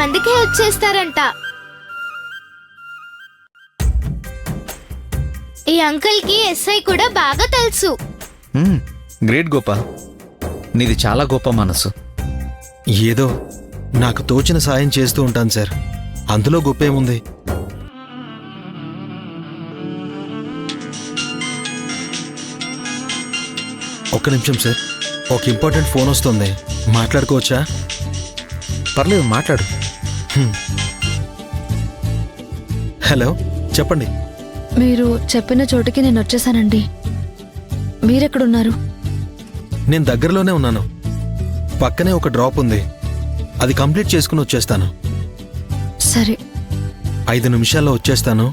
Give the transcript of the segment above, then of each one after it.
మందికి హెల్ప్ చేస్తారంట. ఈ అంకుల్ కి ఎస్ఐ కూడా బాగా తెలుసు. గ్రేట్ గోపాల్, నీది చాలా గొప్ప మనసు. ఏదో నాకు తోచిన సాయం చేస్తూ ఉంటాను సార్, అందులో గొప్పేముంది. ఒక్క నిమిషం సార్, ఒక ఇంపార్టెంట్ ఫోన్ వస్తుంది, మాట్లాడుకోవచ్చా? పర్లేదు, మాట్లాడు. హలో, చెప్పండి. మీరు చెప్పిన చోటుకి నేను వచ్చేసానండి. మీరెక్కడున్నారు? నేను దగ్గరలోనే ఉన్నాను, పక్కనే ఒక డ్రాప్ ఉంది, అది కంప్లీట్ చేసుకుని వచ్చేస్తాను. సరే, 5 నిమిషాల్లో వచ్చేస్తాను,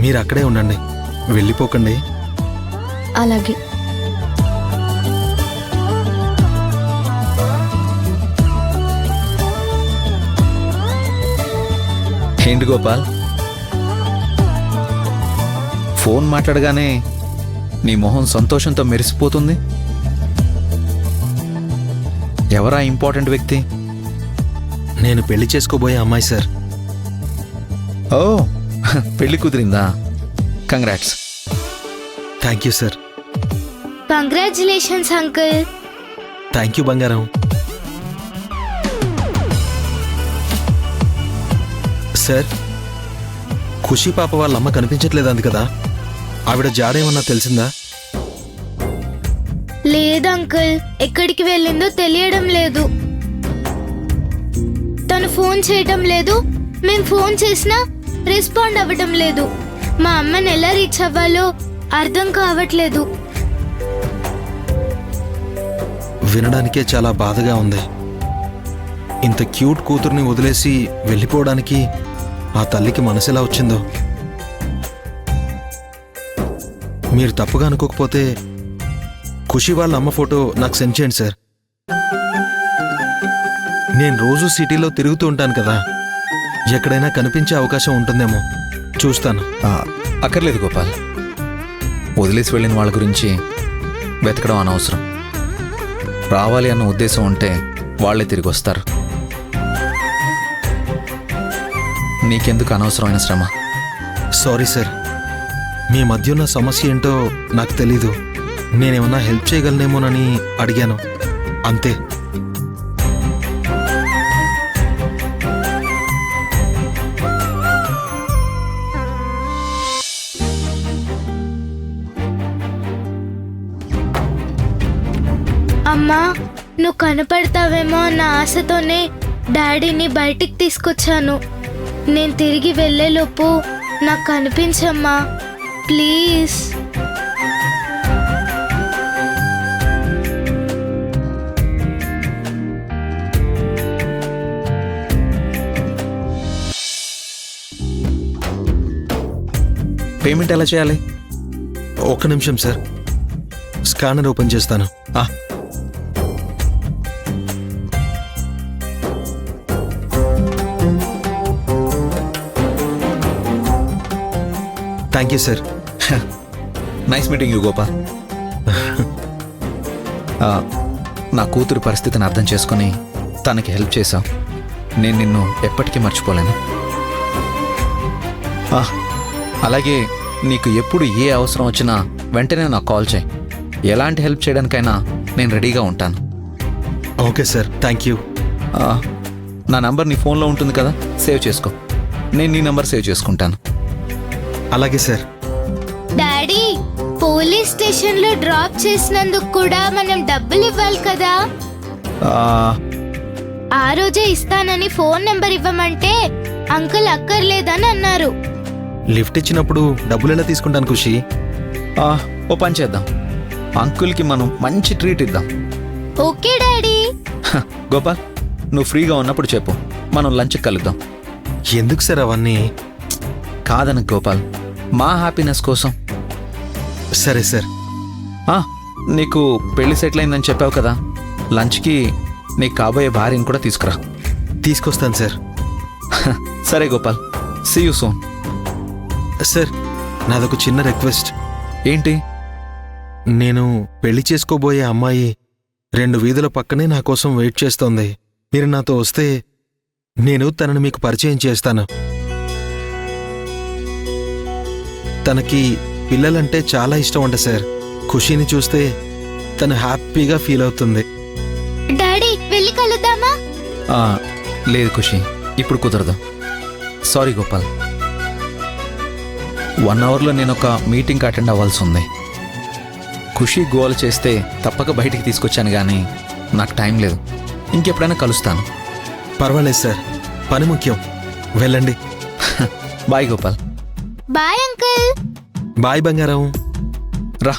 మీరు అక్కడే ఉండండి, వెళ్ళిపోకండి. అలాగే. ఏంటి గోపాల్, ఫోన్ మాట్లాడగానే నీ మొహం సంతోషంతో మెరిసిపోతుంది. ఎవరా ఇంపార్టెంట్ వ్యక్తి? నేను పెళ్లి చేసుకోబోయే అమ్మాయి సార్. ఓ, పెళ్లి కుదిరిందా? Congrats. Thank you sir. Congratulations uncle. Thank you బంగారం. సార్, ఖుషి పాప వాళ్ళ అమ్మ కనిపించట్లేదు అంది కదా, ఆవిడ జాడేమన్నా తెలిసిందా? లేదు అంకుల్, ఎక్కడికి వెళ్ళిందో తెలియడం లేదు. తను ఫోన్ చేయటం లేదు, మేం ఫోన్ చేసినా రెస్పాండ్ అవ్వటం లేదు. మా అమ్మని ఎలా రీచ్ అవ్వాలో అర్థం కావట్లేదు. వినడానికే చాలా బాధగా ఉంది. ఇంత క్యూట్ కూతుర్ని వదిలేసి వెళ్ళిపోవడానికి ఆ తల్లికి మనసెలా వచ్చిందో. మీరు తప్పుగా అనుకోకపోతే ఖుషి వాళ్ళ అమ్మ ఫోటో నాకు సెండ్ చేయండి సార్. నేను రోజు సిటీలో తిరుగుతూ ఉంటాను కదా, ఎక్కడైనా కనిపించే అవకాశం ఉంటుందేమో, చూస్తాను. అక్కర్లేదు గోపాల్, వదిలేసి వెళ్ళిన వాళ్ళ గురించి వెతకడం అనవసరం. రావాలి అన్న ఉద్దేశం ఉంటే వాళ్లే తిరిగి వస్తారు. నీకెందుకు అనవసరమైన శ్రమ? సారీ సార్, మీ మధ్య ఉన్న సమస్య ఏంటో నాకు తెలీదు, నేనేమన్నా హెల్ప్ చేయగలనేమోనని అడిగాను, అంతే. అమ్మా, నువ్వు కనపడతావేమో అన్న ఆశతోనే డాడీని బయటికి తీసుకొచ్చాను. నేను తిరిగి వెళ్ళేలోపు నాకు కనిపించమ్మా, ప్లీజ్. పేమెంట్ ఎలా చేయాలి? ఒక్క నిమిషం సార్, స్కానర్ ఓపెన్ చేస్తాను. Thank you sir. Nice meeting you Gopal. నా కూతురు పరిస్థితిని అర్థం చేసుకుని తనకి హెల్ప్ చేశావు. నేను నిన్ను ఎప్పటికీ మర్చిపోలేను. అలాగే నీకు ఎప్పుడు ఏ అవసరం వచ్చినా వెంటనే నాకు కాల్ చేయి. ఎలాంటి హెల్ప్ చేయడానికైనా నేను రెడీగా ఉంటాను. Okay sir, thank you. నా నంబర్ నీ ఫోన్లో ఉంటుంది కదా, సేవ్ చేసుకో. నేను నీ నంబర్ సేవ్ చేసుకుంటాను. అలాగే సార్. డాడీ, పోలీస్ స్టేషన్ లో డ్రాప్ చేసినందుకు కూడా మనం డబ్బులు ఇవ్వాలి కదా. ఆ రోజే ఇస్తానని ఫోన్ నెంబర్ ఇవ్వమంటే అంకుల్ అక్కర్లేదని అన్నారు. లిఫ్ట్ ఇచ్చినప్పుడు డబ్బులు ఎలా తీసుకుంటాను ఖుషి? ఓ పని చేద్దాం, అంకుల్కి మనం మంచి ట్రీట్ ఇద్దాం. Okay daddy. గోపాల్, నువ్వు ఫ్రీగా ఉన్నప్పుడు చెప్పు, మనం లంచ్కి కలుద్దాం. ఎందుకు సార్ అవన్నీ? కాదనకు గోపాల్, మా హ్యాపీనెస్ కోసం. సరే సార్. నీకు పెళ్లి సెటిల్ అయిందని చెప్పావు కదా, లంచ్కి నీకు కాబోయే భార్యను కూడా తీసుకురా. తీసుకొస్తాను సార్. సరే Gopal, see you soon. Sir, నాదొక చిన్న రిక్వెస్ట్. ఏంటి? నేను పెళ్లి చేసుకోబోయే అమ్మాయి 2 వీధుల పక్కనే నా కోసం వెయిట్ చేస్తోంది. మీరు నాతో వస్తే నేను తనని మీకు పరిచయం చేస్తాను. తనకి పిల్లలంటే చాలా ఇష్టం అంట సార్. ఖుషీని చూస్తే తను హ్యాపీగా ఫీల్ అవుతుంది. డాడీ వెళ్ళి కలుద్దామా? ఆ, లేదు ఖుషి, ఇప్పుడు కుదరదు. సారీ గోపాల్, 1 అవర్లో నేను ఒక మీటింగ్కి అటెండ్ అవ్వాల్సి ఉంది. ఖుషి గోల్ చేస్తే తప్పక బయటికి తీసుకొచ్చాను, కానీ నాకు టైం లేదు. ఇంకెప్పుడైనా కలుస్తాను. పర్వాలేదు సార్, పని ముఖ్యం. వెళ్ళండి. Bye Gopal. Bye uncle. Bye బంగారం. రా.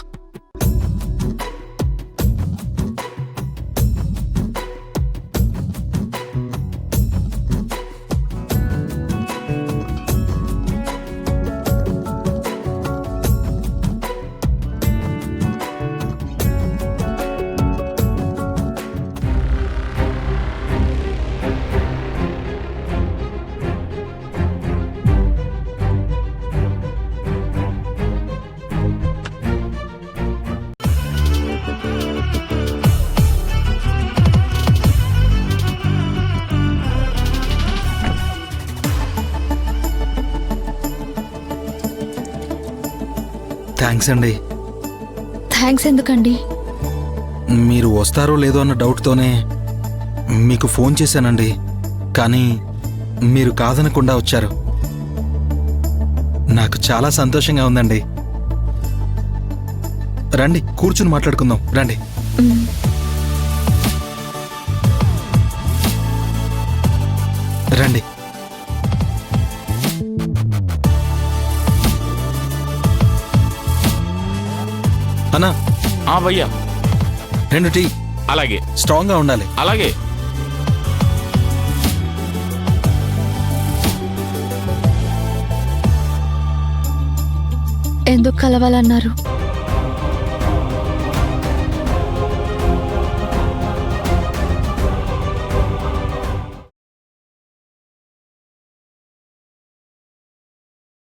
థ్యాంక్స్ అండి. థ్యాంక్స్ ఎందుకండి? మీరు వస్తారో లేదో అన్న డౌట్తోనే మీకు ఫోన్ చేశానండి, కానీ మీరు కాదనకుండా వచ్చారు. నాకు చాలా సంతోషంగా ఉందండి. రండి, కూర్చుని మాట్లాడుకుందాం. రండి. మ్, రండి. అన్నా, భయ్యా 2 టీ. అలాగే స్ట్రాంగ్గా ఉండాలి. అలాగే. ఎందుకు కలవాలన్నారు?